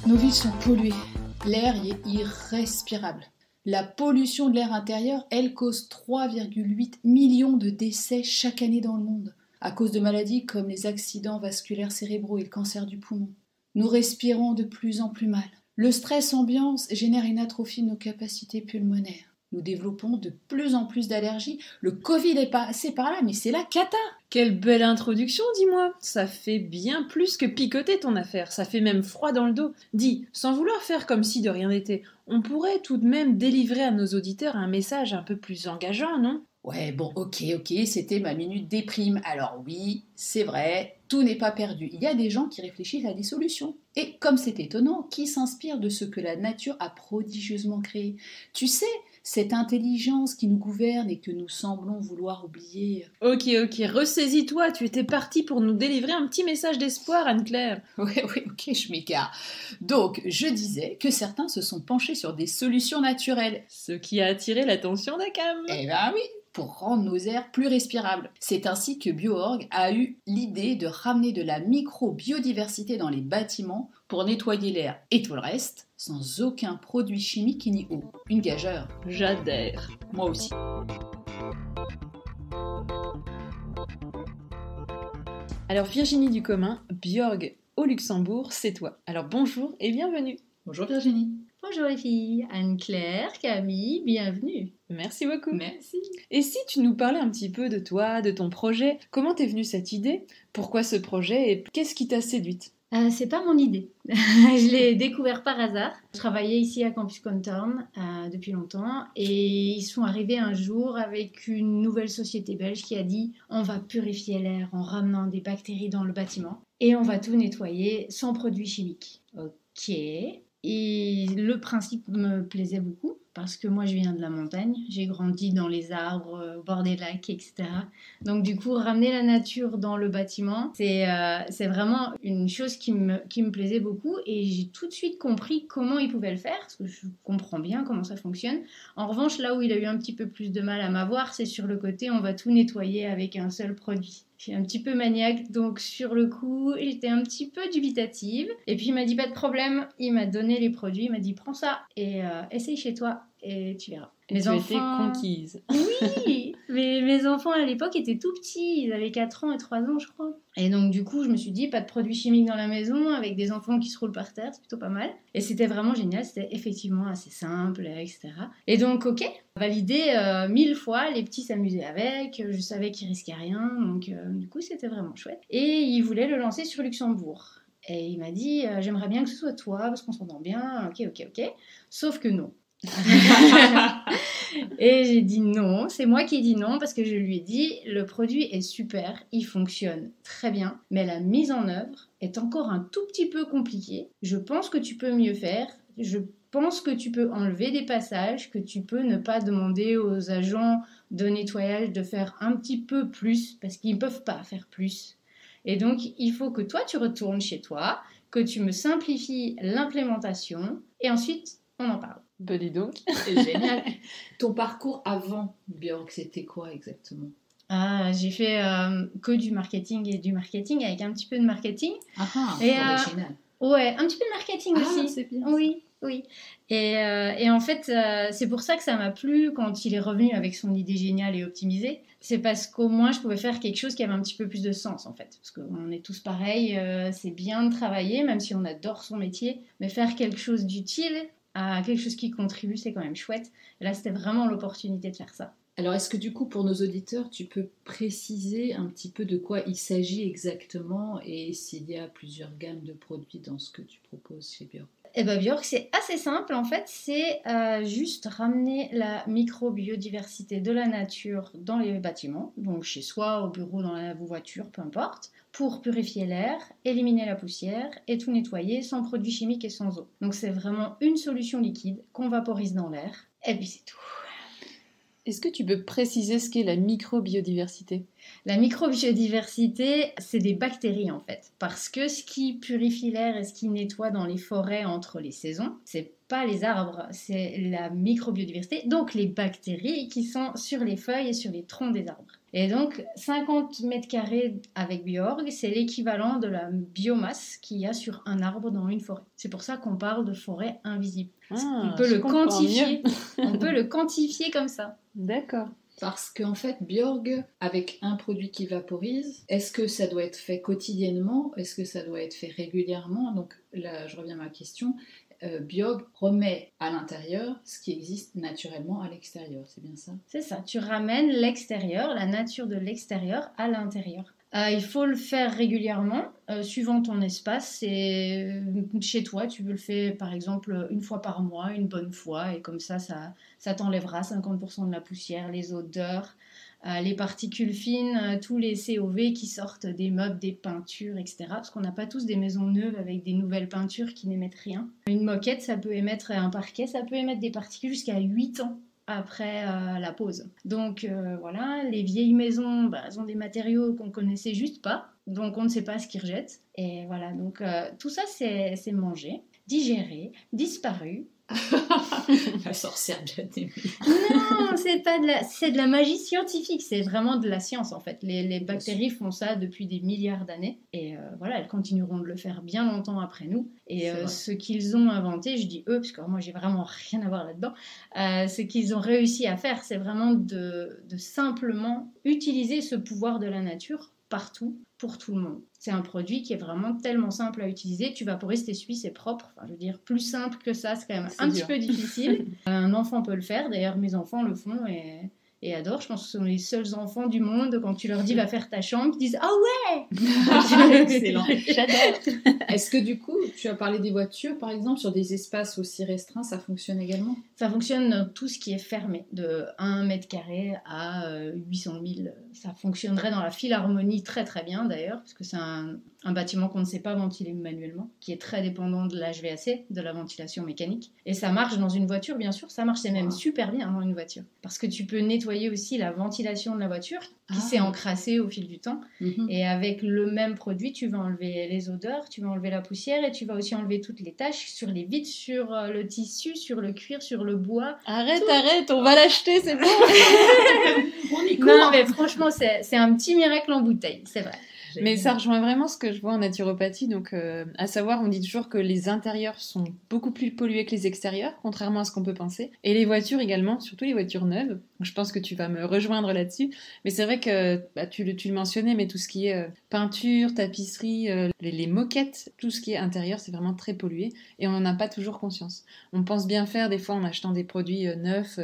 Nos villes sont polluées, l'air y est irrespirable. La pollution de l'air intérieur, elle cause 3,8 millions de décès chaque année dans le monde, à cause de maladies comme les accidents vasculaires cérébraux et le cancer du poumon. Nous respirons de plus en plus mal. Le stress ambiant génère une atrophie de nos capacités pulmonaires. Nous développons de plus en plus d'allergies. Le Covid est passé par là, mais c'est la cata. Quelle belle introduction, dis-moi. Ça fait bien plus que picoter ton affaire. Ça fait même froid dans le dos. Dis, sans vouloir faire comme si de rien n'était, on pourrait tout de même délivrer à nos auditeurs un message un peu plus engageant, non ? Ouais, bon, ok, c'était ma minute déprime. Alors oui, c'est vrai, tout n'est pas perdu. Il y a des gens qui réfléchissent à des solutions. Et comme c'est étonnant, qui s'inspire de ce que la nature a prodigieusement créé. Tu sais, cette intelligence qui nous gouverne et que nous semblons vouloir oublier. Ok, ressaisis-toi, tu étais partie pour nous délivrer un petit message d'espoir, Anne-Claire. Oui, ok, je m'égare. Donc, je disais que certains se sont penchés sur des solutions naturelles. Ce qui a attiré l'attention d'Akam. Eh ben oui, pour rendre nos airs plus respirables. C'est ainsi que BioOrg a eu l'idée de ramener de la micro-biodiversité dans les bâtiments pour nettoyer l'air et tout le reste, sans aucun produit chimique ni eau. Une gageure. J'adhère. Moi aussi. Alors Virginie Ducommun, BioOrg au Luxembourg, c'est toi. Alors bonjour et bienvenue. Bonjour Virginie. Bonjour les filles, Anne-Claire, Camille, bienvenue. Merci beaucoup. Merci. Et si tu nous parlais un petit peu de toi, de ton projet, comment t'est venue cette idée ? Pourquoi ce projet et qu'est-ce qui t'a séduite ? C'est pas mon idée. Je l'ai découvert par hasard. Je travaillais ici à Campus Contourn depuis longtemps et ils sont arrivés un jour avec une nouvelle société belge qui a dit on va purifier l'air en ramenant des bactéries dans le bâtiment et on va tout nettoyer sans produits chimiques. Ok. Et le principe me plaisait beaucoup parce que moi je viens de la montagne, j'ai grandi dans les arbres, au bord des lacs, etc. Donc du coup, ramener la nature dans le bâtiment, c'est vraiment une chose qui me plaisait beaucoup et j'ai tout de suite compris comment il pouvait le faire parce que je comprends bien comment ça fonctionne. En revanche, là où il a eu un petit peu plus de mal à m'avoir, c'est sur le côté on va tout nettoyer avec un seul produit. Je suis un petit peu maniaque, donc sur le coup, j'étais un petit peu dubitative. Et puis il m'a dit pas de problème, il m'a donné les produits, il m'a dit prends ça et essaye chez toi et tu verras. Tu étais conquise. Oui, mais mes enfants à l'époque étaient tout petits, ils avaient 4 ans et 3 ans je crois. Et donc du coup je me suis dit pas de produits chimiques dans la maison avec des enfants qui se roulent par terre, c'est plutôt pas mal. Et c'était vraiment génial, c'était effectivement assez simple, etc. Et donc ok, validé 1000 fois, les petits s'amusaient avec, je savais qu'ils risquaient rien, donc du coup c'était vraiment chouette. Et ils voulaient le lancer sur Luxembourg. Et il m'a dit j'aimerais bien que ce soit toi parce qu'on s'entend bien, ok. Sauf que non. Et j'ai dit non, c'est moi qui ai dit non parce que je lui ai dit le produit est super, il fonctionne très bien, mais la mise en œuvre est encore un tout petit peu compliquée. Je pense que tu peux mieux faire, je pense que tu peux enlever des passages, que tu peux ne pas demander aux agents de nettoyage de faire un petit peu plus parce qu'ils ne peuvent pas faire plus. Et donc il faut que toi tu retournes chez toi, que tu me simplifies l'implémentation et ensuite on en parle. Ben dis donc. C'est génial. Ton parcours avant BioOrg, c'était quoi exactement ? J'ai fait que du marketing avec un petit peu de marketing. Original. Ouais, un petit peu de marketing aussi. C'est bien. Oui. Et en fait, c'est pour ça que ça m'a plu quand il est revenu avec son idée géniale et optimisée. C'est parce qu'au moins je pouvais faire quelque chose qui avait un petit peu plus de sens en fait. Parce qu'on est tous pareils, c'est bien de travailler, même si on adore son métier, mais faire quelque chose d'utile, à quelque chose qui contribue, c'est quand même chouette. Et là, c'était vraiment l'opportunité de faire ça. Alors, est-ce que du coup, pour nos auditeurs, tu peux préciser un petit peu de quoi il s'agit exactement et s'il y a plusieurs gammes de produits dans ce que tu proposes chez BioOrg ? Eh bien, BioOrg, c'est assez simple. En fait, c'est juste ramener la micro-biodiversité de la nature dans les bâtiments, donc chez soi, au bureau, dans la voiture, peu importe, pour purifier l'air, éliminer la poussière et tout nettoyer sans produits chimiques et sans eau. Donc, c'est vraiment une solution liquide qu'on vaporise dans l'air. Et puis, c'est tout. Est-ce que tu peux préciser ce qu'est la microbiodiversité? La microbiodiversité, c'est des bactéries en fait. Parce que ce qui purifie l'air et ce qui nettoie dans les forêts entre les saisons, c'est pas les arbres, c'est la microbiodiversité, donc les bactéries qui sont sur les feuilles et sur les troncs des arbres. Et donc 50 mètres carrés avec Bjorg, c'est l'équivalent de la biomasse qu'il y a sur un arbre dans une forêt. C'est pour ça qu'on parle de forêt invisible. On peut le quantifier. On peut le quantifier comme ça. D'accord. Parce qu'en fait, Bjorg, avec un produit qui vaporise, est-ce que ça doit être fait quotidiennement? Est-ce que ça doit être fait régulièrement? Donc là, je reviens à ma question. Bjorg remet à l'intérieur ce qui existe naturellement à l'extérieur, c'est bien ça? C'est ça, tu ramènes l'extérieur, la nature de l'extérieur à l'intérieur. Il faut le faire régulièrement, suivant ton espace. Et chez toi, tu veux le faire par exemple une fois par mois, une bonne fois, et comme ça t'enlèvera 50% de la poussière, les odeurs, les particules fines, tous les COV qui sortent des meubles, des peintures, etc. Parce qu'on n'a pas tous des maisons neuves avec des nouvelles peintures qui n'émettent rien. Une moquette, ça peut émettre un parquet, ça peut émettre des particules jusqu'à 8 ans après la pause. Donc voilà, les vieilles maisons, elles ont des matériaux qu'on connaissait juste pas, donc on ne sait pas ce qu'ils rejettent. Et voilà, donc tout ça c'est mangé, digéré, disparu. La sorcière bien aimée. Non, c'est de la magie scientifique, c'est vraiment de la science en fait. Les bactéries font ça depuis des milliards d'années et voilà, elles continueront de le faire bien longtemps après nous. Et ce qu'ils ont inventé, je dis eux parce que moi j'ai vraiment rien à voir là-dedans, ce qu'ils ont réussi à faire, c'est vraiment de simplement utiliser ce pouvoir de la nature partout, pour tout le monde. C'est un produit qui est vraiment tellement simple à utiliser. Tu vaporises, t'essuies, c'est propre. Enfin, je veux dire, plus simple que ça, c'est quand même un petit peu difficile. Un enfant peut le faire. D'ailleurs, mes enfants le font et adorent. Je pense que ce sont les seuls enfants du monde, quand tu leur dis va faire ta chambre, ils disent « Ah ouais !» Excellent, j'adore. Est-ce que du coup, tu as parlé des voitures, par exemple, sur des espaces aussi restreints, ça fonctionne également? Ça fonctionne dans tout ce qui est fermé, de 1 mètre carré à 800 000. Ça fonctionnerait dans la Philharmonie très très bien d'ailleurs, parce que c'est un bâtiment qu'on ne sait pas ventiler manuellement, qui est très dépendant de l'HVAC, de la ventilation mécanique. Et ça marche dans une voiture, bien sûr, ça marche, c'est même super bien dans une voiture. Parce que tu peux nettoyer aussi la ventilation de la voiture, qui s'est encrassée au fil du temps. Et avec le même produit, tu vas enlever les odeurs, tu vas enlever la poussière, et tu vas aussi enlever toutes les taches sur les vitres, sur le tissu, sur le cuir, sur le bois. Arrête, on va l'acheter, c'est bon. On y court. Non, mais franchement, c'est un petit miracle en bouteille, c'est vrai. Mais ça rejoint vraiment ce que je vois en naturopathie. Donc, à savoir, on dit toujours que les intérieurs sont beaucoup plus pollués que les extérieurs, contrairement à ce qu'on peut penser. Et les voitures également, surtout les voitures neuves. Donc, je pense que tu vas me rejoindre là-dessus. Mais c'est vrai que tu le mentionnais, mais tout ce qui est peinture, tapisserie, les moquettes, tout ce qui est intérieur, c'est vraiment très pollué. Et on n'en a pas toujours conscience. On pense bien faire des fois en achetant des produits neufs,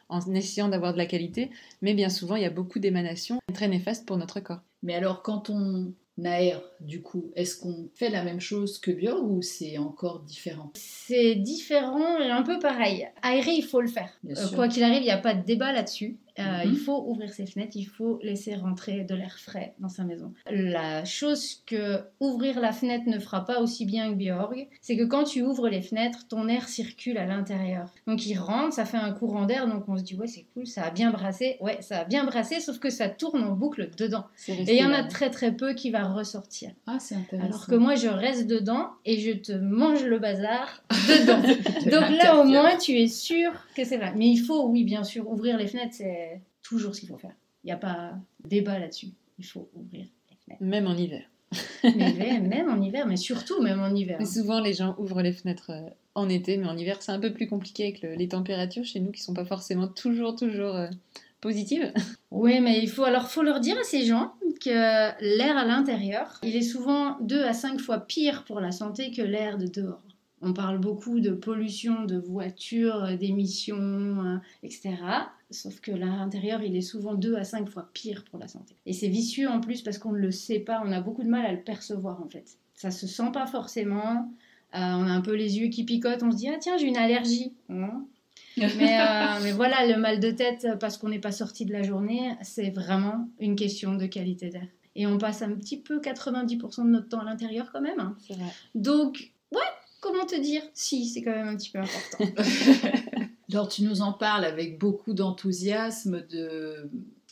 en essayant d'avoir de la qualité. Mais bien souvent, il y a beaucoup d'émanations très néfastes pour notre corps. Mais alors, quand on aère, du coup, est-ce qu'on fait la même chose que Bjorg ou c'est encore différent? C'est différent et un peu pareil. Aérer, il faut le faire. Quoi qu'il arrive, il n'y a pas de débat là-dessus. Il faut ouvrir ses fenêtres, il faut laisser rentrer de l'air frais dans sa maison. La chose que ouvrir la fenêtre ne fera pas aussi bien que Bjorg, c'est que quand tu ouvres les fenêtres, ton air circule à l'intérieur. Donc il rentre, ça fait un courant d'air, donc on se dit ouais c'est cool, ça a bien brassé. Ouais, ça a bien brassé, sauf que ça tourne en boucle dedans. Et il y en a très très peu qui va ressortir. Ah, c'est intéressant. Alors que moi je reste dedans et je te mange le bazar dedans. Donc là au moins tu es sûr que c'est vrai. Mais il faut, oui bien sûr, ouvrir les fenêtres, c'est toujours ce qu'il faut faire. Il n'y a pas de débat là-dessus. Il faut ouvrir les fenêtres. Même en hiver. Même en hiver, mais surtout même en hiver. Mais souvent, les gens ouvrent les fenêtres en été, mais en hiver, c'est un peu plus compliqué avec les températures chez nous qui ne sont pas forcément toujours positives. Oui, mais il faut leur dire à ces gens que l'air à l'intérieur, il est souvent 2 à 5 fois pire pour la santé que l'air de dehors. On parle beaucoup de pollution, de voitures, d'émissions, etc. Sauf que l'air intérieur, il est souvent 2 à 5 fois pire pour la santé. Et c'est vicieux en plus parce qu'on ne le sait pas, on a beaucoup de mal à le percevoir en fait. Ça se sent pas forcément, on a un peu les yeux qui picotent, on se dit « Ah tiens, j'ai une allergie ». Mais voilà, le mal de tête parce qu'on n'est pas sorti de la journée, c'est vraiment une question de qualité d'air. Et on passe un petit peu 90% de notre temps à l'intérieur quand même. C'est vrai. Donc, ouais, comment te dire? Si, c'est quand même un petit peu important. Alors tu nous en parles avec beaucoup d'enthousiasme,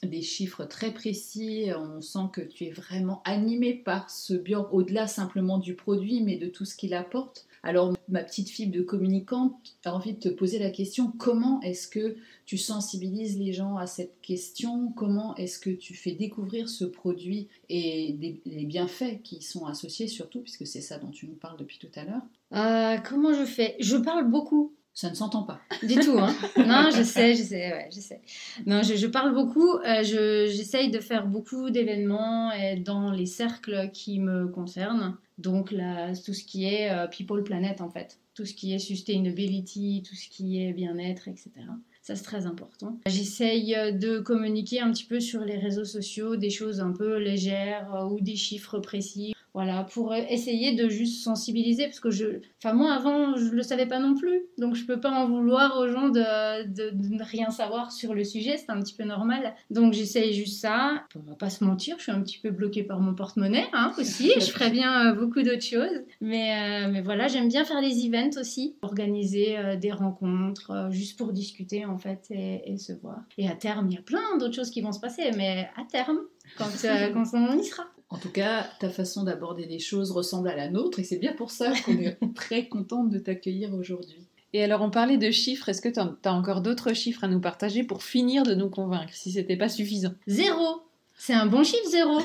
des chiffres très précis. On sent que tu es vraiment animé par ce Björk, au-delà simplement du produit, mais de tout ce qu'il apporte. Alors ma petite fibre de communicante a envie de te poser la question, comment est-ce que tu sensibilises les gens à cette question? Comment est-ce que tu fais découvrir ce produit et les bienfaits qui y sont associés surtout, puisque c'est ça dont tu nous parles depuis tout à l'heure? Comment je fais? Je parle beaucoup. Ça ne s'entend pas. Du tout, hein. Non, je sais. Non, je parle beaucoup. J'essaye de faire beaucoup d'événements dans les cercles qui me concernent. Donc, là, tout ce qui est People Planet, en fait. Tout ce qui est sustainability, tout ce qui est bien-être, etc. Ça, c'est très important. J'essaye de communiquer un petit peu sur les réseaux sociaux, des choses un peu légères ou des chiffres précis. Voilà, pour essayer de juste sensibiliser, parce que moi avant, je le savais pas non plus, donc je peux pas en vouloir aux gens de ne rien savoir sur le sujet, c'est un petit peu normal. Donc j'essaye juste ça. On va pas se mentir, je suis un petit peu bloquée par mon porte-monnaie, hein, aussi, je ferais bien beaucoup d'autres choses. Mais voilà, j'aime bien faire des events aussi, organiser des rencontres, juste pour discuter en fait et se voir. Et à terme, il y a plein d'autres choses qui vont se passer, mais à terme, quand on y sera. En tout cas, ta façon d'aborder les choses ressemble à la nôtre et c'est bien pour ça qu'on est très contente de t'accueillir aujourd'hui. Et alors, on parlait de chiffres. Est-ce que tu as encore d'autres chiffres à nous partager pour finir de nous convaincre, si c'était pas suffisant? 0. C'est un bon chiffre, 0.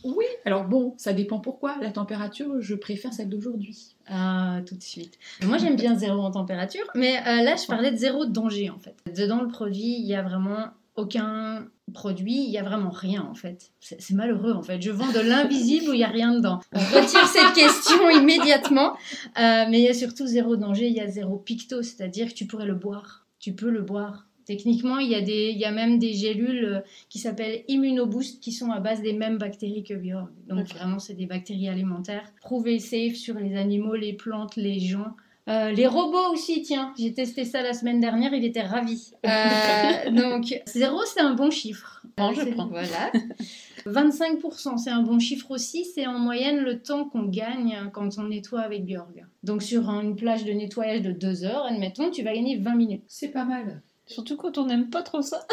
Oui, alors bon, ça dépend pourquoi. La température, je préfère celle d'aujourd'hui. Ah, tout de suite. Moi, j'aime bien 0 en température, mais là, je parlais de 0 danger, en fait. Dedans le produit, il y a vraiment aucun produit, il y a vraiment rien en fait. C'est malheureux en fait. Je vends de l'invisible où il y a rien dedans. On retire cette question immédiatement. Mais il y a surtout 0 danger, il y a 0 picto, c'est-à-dire que tu pourrais le boire. Tu peux le boire. Techniquement, il y a même des gélules qui s'appellent Immunoboost qui sont à base des mêmes bactéries que Björk. Donc vraiment, c'est des bactéries alimentaires prouvées safe sur les animaux, les plantes, les gens. Les robots aussi, tiens, j'ai testé ça la semaine dernière, il était ravi. Donc 0, c'est un bon chiffre. Je prends. Voilà. 25%, c'est un bon chiffre aussi, c'est en moyenne le temps qu'on gagne quand on nettoie avec Björk. Donc sur une plage de nettoyage de 2 heures, admettons, tu vas gagner 20 minutes. C'est pas mal. Surtout quand on n'aime pas trop ça.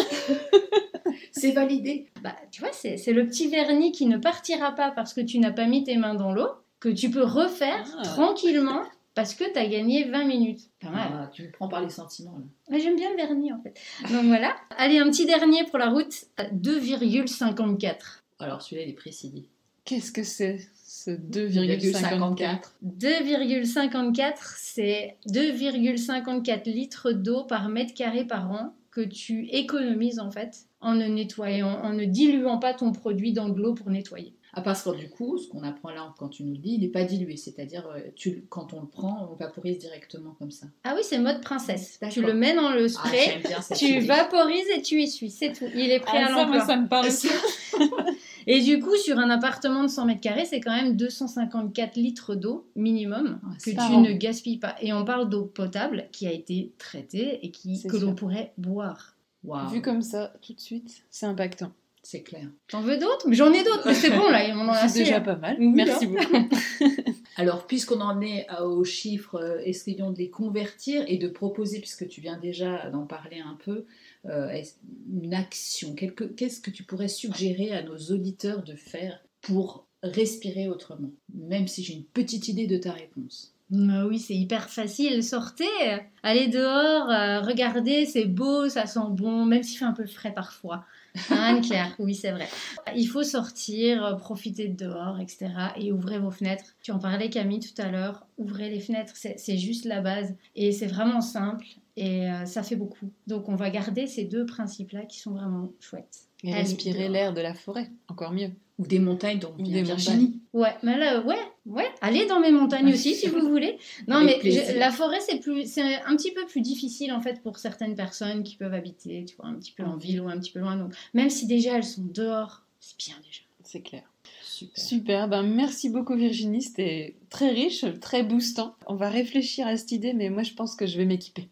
C'est validé. Bah, tu vois, c'est le petit vernis qui ne partira pas parce que tu n'as pas mis tes mains dans l'eau, que tu peux refaire tranquillement. Parce que tu as gagné 20 minutes. Pas mal. Ah, tu me prends par les sentiments, là. Mais j'aime bien le vernis, en fait. Donc voilà. Allez, un petit dernier pour la route. 2,54. Alors, celui-là, il est précis. Qu'est-ce que c'est, ce 2,54? 2,54, c'est 2,54 litres d'eau par mètre carré par an que tu économises, en fait, en ne diluant pas ton produit dans de l'eau pour nettoyer. Ah, parce que du coup, ce qu'on apprend là quand tu nous le dis, il n'est pas dilué, c'est-à-dire quand on le prend, on vaporise directement comme ça. Ah oui, c'est mode princesse. D'accord. Tu le mets dans le spray, tu vaporises et tu essuies, c'est tout. Il est prêt à l'emploi. Ça me parle aussi. Et du coup, sur un appartement de 100 mètres carrés, c'est quand même 254 litres d'eau minimum que tu ne gaspilles pas. Et on parle d'eau potable qui a été traitée et que l'on pourrait boire. Wow. Vu comme ça, tout de suite, c'est impactant. C'est clair. T'en veux d'autres? Mais j'en ai d'autres, mais c'est bon là, on en a assez. C'est déjà pas mal. Oui, merci beaucoup. Alors, puisqu'on en est aux chiffres, essayons de les convertir et de proposer, puisque tu viens déjà d'en parler un peu, une action. Qu'est-ce que tu pourrais suggérer à nos auditeurs de faire pour respirer autrement? Même si j'ai une petite idée de ta réponse. Oui, c'est hyper facile. Sortez, allez dehors, regardez, c'est beau, ça sent bon, même s'il fait un peu frais parfois. Anne-Claire, oui, c'est vrai. Il faut sortir, profiter de dehors, etc. Et ouvrez vos fenêtres. Tu en parlais, Camille, tout à l'heure. Ouvrez les fenêtres, c'est juste la base. Et c'est vraiment simple et ça fait beaucoup. Donc, on va garder ces 2 principes-là qui sont vraiment chouettes. Et respirer l'air de la forêt, encore mieux. Ou des montagnes dont vient Virginie. Montagnes. Ouais, mais là, ouais. Allez dans mes montagnes aussi si vous voulez. Non, mais la forêt, c'est un petit peu plus difficile en fait pour certaines personnes qui peuvent habiter, tu vois, un petit peu en ville ou un petit peu loin. Donc, même si déjà elles sont dehors, c'est bien déjà. C'est clair. Super. Ben, merci beaucoup Virginie, c'était très riche, très boostant. On va réfléchir à cette idée, mais moi je pense que je vais m'équiper.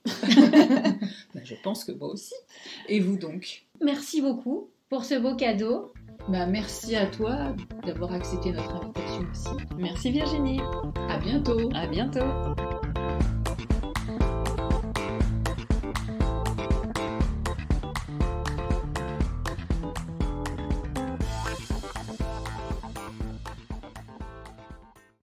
Je pense que moi aussi. Et vous donc? Merci beaucoup pour ce beau cadeau. Merci à toi d'avoir accepté notre invitation aussi. Merci Virginie. À bientôt. À bientôt.